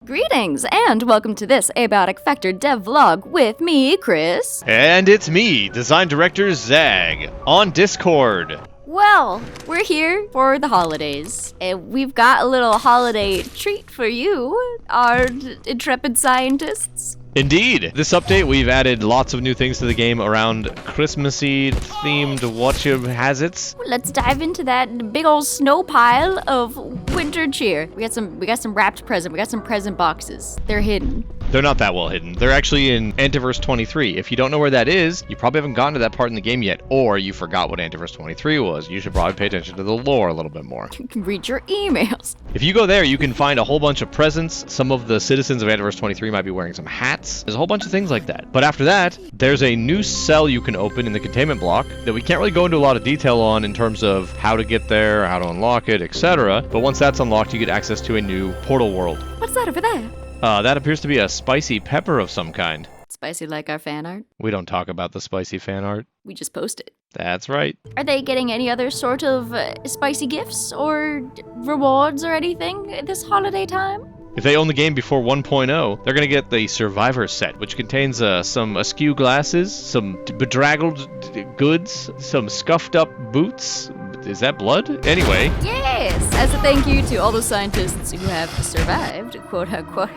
Greetings, and welcome to this Abiotic Factor dev vlog with me, Chris. And it's me, Design Director Zag, on Discord. Well, we're here for the holidays, and we've got a little holiday treat for you, our intrepid scientists. Indeed. This update, we've added lots of new things to the game around Christmassy themed what-you-has-its. Let's dive into that big old snow pile of winter cheer. We got some wrapped present. We got some present boxes. They're hidden. They're not that well hidden. They're actually in Antiverse 23. If you don't know where that is, you probably haven't gotten to that part in the game yet, or you forgot what Antiverse 23 was. You should probably pay attention to the lore a little bit more. You can read your emails. If you go there, you can find a whole bunch of presents. Some of the citizens of Antiverse 23 might be wearing some hats. There's a whole bunch of things like that. But after that, there's a new cell you can open in the containment block that we can't really go into a lot of detail on in terms of how to get there, how to unlock it, etc. But once that's unlocked, you get access to a new portal world. What's that over there? That appears to be a spicy pepper of some kind. Spicy like our fan art? We don't talk about the spicy fan art. We just post it. That's right. Are they getting any other sort of spicy gifts or rewards or anything this holiday time? If they own the game before 1.0, they're going to get the Survivor set, which contains some askew glasses, some bedraggled goods, some scuffed up boots. Is that blood? Anyway. Yes! As a thank you to all the scientists who have survived, quote-unquote,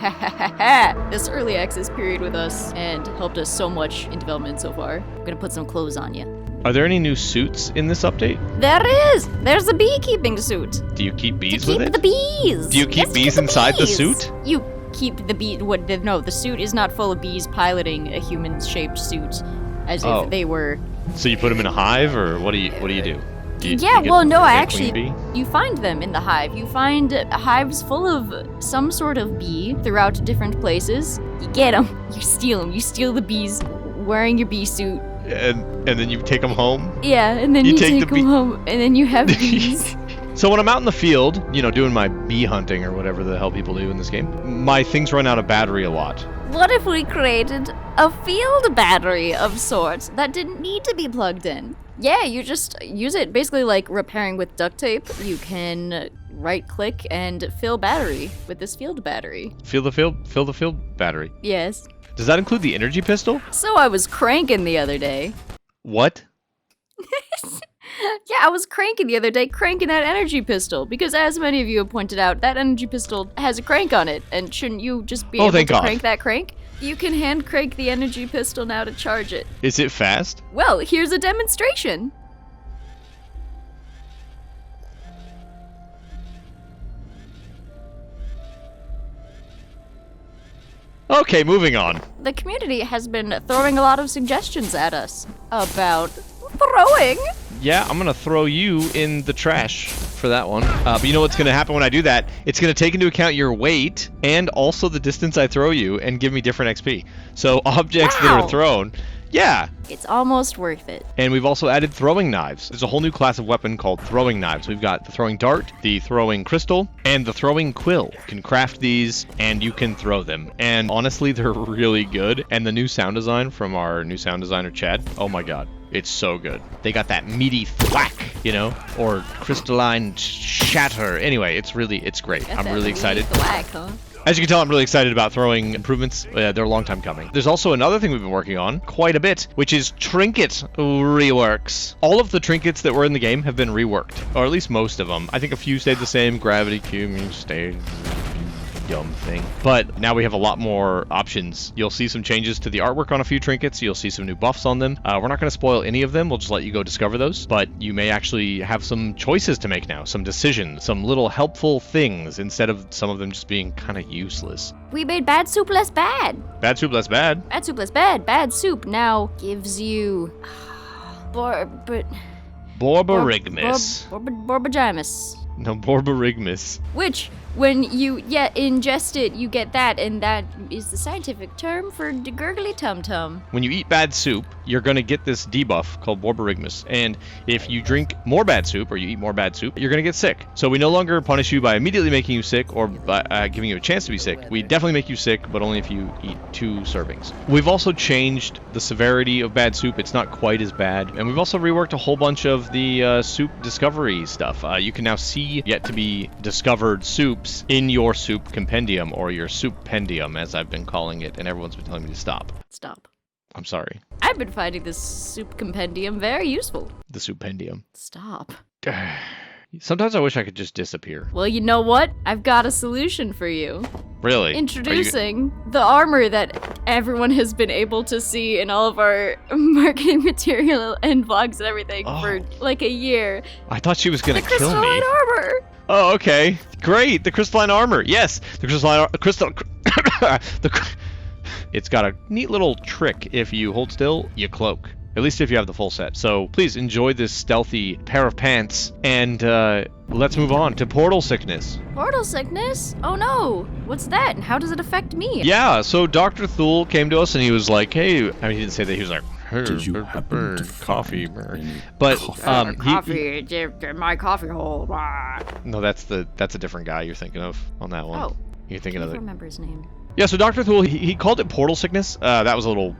this early access period with us and helped us so much in development so far. I'm gonna put some clothes on you. Are there any new suits in this update? There is! There's a beekeeping suit. Do you keep bees with it? Keep the bees! Do you keep bees inside the suit? You keep the bee. No, the suit is not full of bees piloting a human-shaped suit, as if they were. So you put them in a hive, or what do you do? You find them in the hive. You find hives full of some sort of bee throughout different places. You get them. You steal them. You steal the bees wearing your bee suit. And then you take them home? Yeah, and then you take them home, and then you have bees. So when I'm out in the field, doing my bee hunting or whatever the hell people do in this game, my things run out of battery a lot. What if we created a field battery of sorts that didn't need to be plugged in? Yeah, you just use it basically like repairing with duct tape. You can right-click and fill battery with this field battery. Fill the field battery? Yes. Does that include the energy pistol? So I was cranking the other day. What? Yeah, I was cranking the other day, cranking that energy pistol, because as many of you have pointed out, that energy pistol has a crank on it, and shouldn't you just be able to crank that crank? You can hand crank the energy pistol now to charge it. Is it fast? Well, here's a demonstration. Okay, moving on. The community has been throwing a lot of suggestions at us about throwing. Yeah, I'm gonna throw you in the trash for that one. But you know what's gonna happen when I do that? It's gonna take into account your weight and also the distance I throw you and give me different XP. So objects that are thrown, yeah. It's almost worth it. And we've also added throwing knives. There's a whole new class of weapon called throwing knives. We've got the throwing dart, the throwing crystal, and the throwing quill. You can craft these and you can throw them. And honestly, they're really good. And the new sound design from our new sound designer, Chad, oh my god. It's so good. They got that meaty thwack, or crystalline shatter. Anyway, it's great. I'm really excited. Thwack, huh? As you can tell, I'm really excited about throwing improvements. They're a long time coming. There's also another thing we've been working on quite a bit, which is Trinket reworks. All of the trinkets that were in the game have been reworked, or at least most of them. I think a few stayed the same. Gravity cube stayed. Dumb thing. But now we have a lot more options. You'll see some changes to the artwork on a few trinkets. You'll see some new buffs on them. We're not going to spoil any of them. We'll just let you go discover those. But you may actually have some choices to make now. Some decisions. Some little helpful things instead of some of them just being kind of useless. We made bad soup less bad. Bad soup less bad? Bad soup less bad. Bad soup now gives you... Borborygmus. Borborygmus. No, Borborygmus. Which, when you ingest it, you get that, and that is the scientific term for gurgly tum-tum. When you eat bad soup, you're going to get this debuff called Borborygmus. And if you drink more bad soup, or you eat more bad soup, you're going to get sick. So we no longer punish you by immediately making you sick, or by giving you a chance to be sick. We definitely make you sick, but only if you eat 2 servings. We've also changed the severity of bad soup. It's not quite as bad. And we've also reworked a whole bunch of the soup discovery stuff. You can now see yet to be discovered soup soups in your soup compendium, or your soup pendium, as I've been calling it, and everyone's been telling me to stop. Stop. I'm sorry. I've been finding this soup compendium very useful. The soup pendium. Stop. Sometimes I wish I could just disappear. Well, you know what? I've got a solution for you. Really? Introducing the armor that everyone has been able to see in all of our marketing material and vlogs and everything for like a year. I thought she was gonna The kill me. crystalline armor! Oh, okay. Great. The crystalline armor. Yes. The crystalline It's got a neat little trick. If you hold still, you cloak. At least if you have the full set. So please enjoy this stealthy pair of pants, and let's move on to portal sickness. Portal sickness? Oh no! What's that, and how does it affect me? Yeah, so Dr. Thule came to us and he was like, hey, I mean, he didn't say that, he was like, hey, Did you happen to coffee, find but coffee? My coffee hole. no, that's a different guy you're thinking of on that one. Oh, You're thinking I of don't the remember his name. Yeah, so Dr. Thule, he called it portal sickness. That was a little,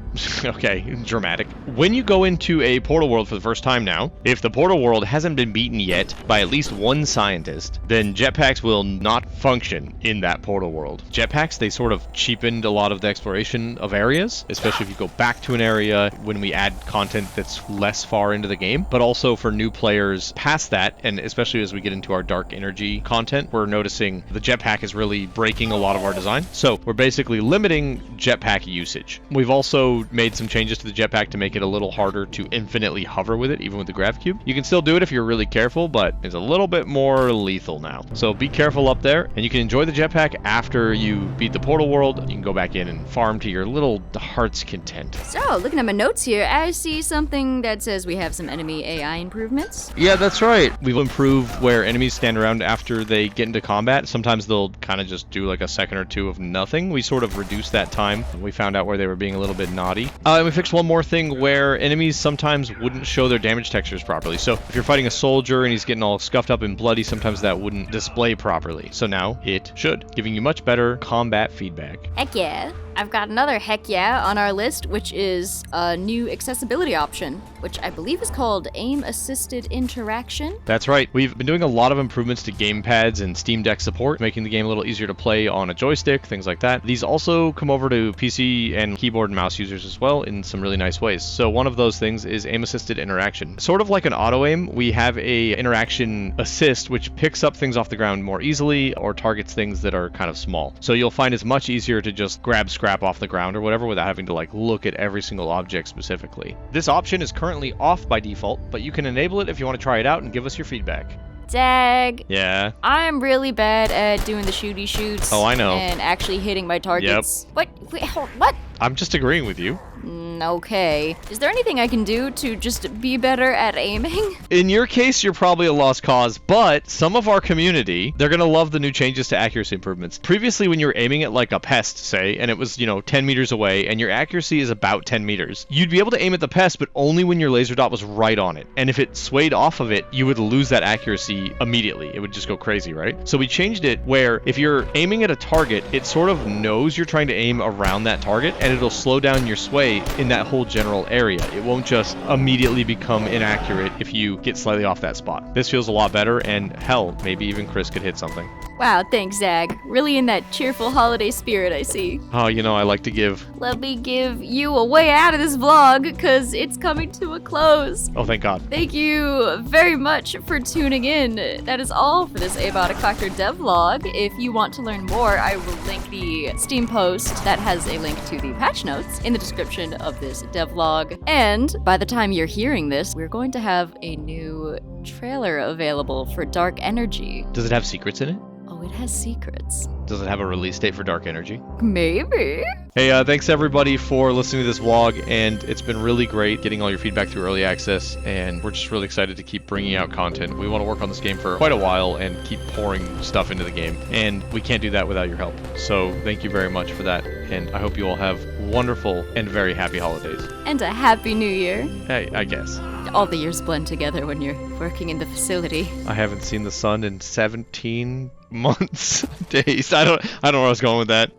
okay, dramatic. When you go into a portal world for the first time now, if the portal world hasn't been beaten yet by at least one scientist, then jetpacks will not function in that portal world. Jetpacks, they sort of cheapened a lot of the exploration of areas, especially if you go back to an area when we add content that's less far into the game, but also for new players past that, and especially as we get into our dark energy content, we're noticing the jetpack is really breaking a lot of our design. So we're basically limiting jetpack usage. We've also made some changes to the jetpack to make it a little harder to infinitely hover with it, even with the grav cube. You can still do it if you're really careful, but it's a little bit more lethal now. So be careful up there, and you can enjoy the jetpack after you beat the portal world. You can go back in and farm to your little heart's content. So, looking at my notes here, I see something that says we have some enemy AI improvements. Yeah, that's right. We've improved where enemies stand around after they get into combat. Sometimes they'll kind of just do like a second or two of nothing. We sort of reduced that time. We found out where they were being a little bit naughty. And we fixed one more thing where enemies sometimes wouldn't show their damage textures properly. So if you're fighting a soldier and he's getting all scuffed up and bloody, sometimes that wouldn't display properly. So now it should, giving you much better combat feedback. Heck yeah. I've got another heck yeah on our list, which is a new accessibility option, which I believe is called aim-assisted interaction. That's right. We've been doing a lot of improvements to gamepads and Steam Deck support, making the game a little easier to play on a joystick, things like that. These also come over to PC and keyboard and mouse users as well in some really nice ways. So one of those things is aim-assisted interaction. Sort of like an auto-aim, we have a interaction assist, which picks up things off the ground more easily or targets things that are kind of small. So you'll find it's much easier to just grab scrap off the ground or whatever without having to like look at every single object specifically. This option is currently off by default, but you can enable it if you want to try it out and give us your feedback. Dag. Yeah. I'm really bad at doing the shooty shoots. Oh, I know. And actually hitting my targets. Yep. What? Wait, what? I'm just agreeing with you. Okay. Is there anything I can do to just be better at aiming? In your case, you're probably a lost cause, but some of our community, they're going to love the new changes to accuracy improvements. Previously, when you were aiming at like a pest, say, and it was, 10 meters away, and your accuracy is about 10 meters, you'd be able to aim at the pest, but only when your laser dot was right on it. And if it swayed off of it, you would lose that accuracy immediately. It would just go crazy, right? So we changed it where if you're aiming at a target, it sort of knows you're trying to aim around that target, and it'll slow down your sway in that whole general area. It won't just immediately become inaccurate if you get slightly off that spot. This feels a lot better, and hell, maybe even Chris could hit something. Wow, thanks, Zag. Really in that cheerful holiday spirit, I see. Oh, I like to give. Let me give you a way out of this vlog, because it's coming to a close. Oh, thank God. Thank you very much for tuning in. That is all for this Abiotic Factor devlog. If you want to learn more, I will link the Steam post that has a link to the patch notes in the description of this devlog. And by the time you're hearing this, we're going to have a new trailer available for Dark Energy. Does it have secrets in it? Oh, it has secrets. Does it have a release date for Dark Energy? Maybe. Hey, thanks everybody for listening to this vlog, and it's been really great getting all your feedback through early access, and we're just really excited to keep bringing out content. We want to work on this game for quite a while and keep pouring stuff into the game, and we can't do that without your help. So thank you very much for that, and I hope you all have wonderful and very happy holidays. And a happy new year. Hey, I guess. All the years blend together when you're working in the facility. I haven't seen the sun in 17 months, days. I don't know where I was going with that.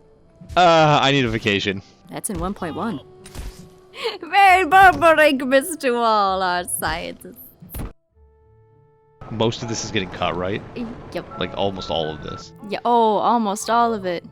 I need a vacation. That's in 1.1. Very barbaric to all our scientists. most of this is getting cut, right? Yep. Like almost all of this. Yeah. Oh, almost all of it.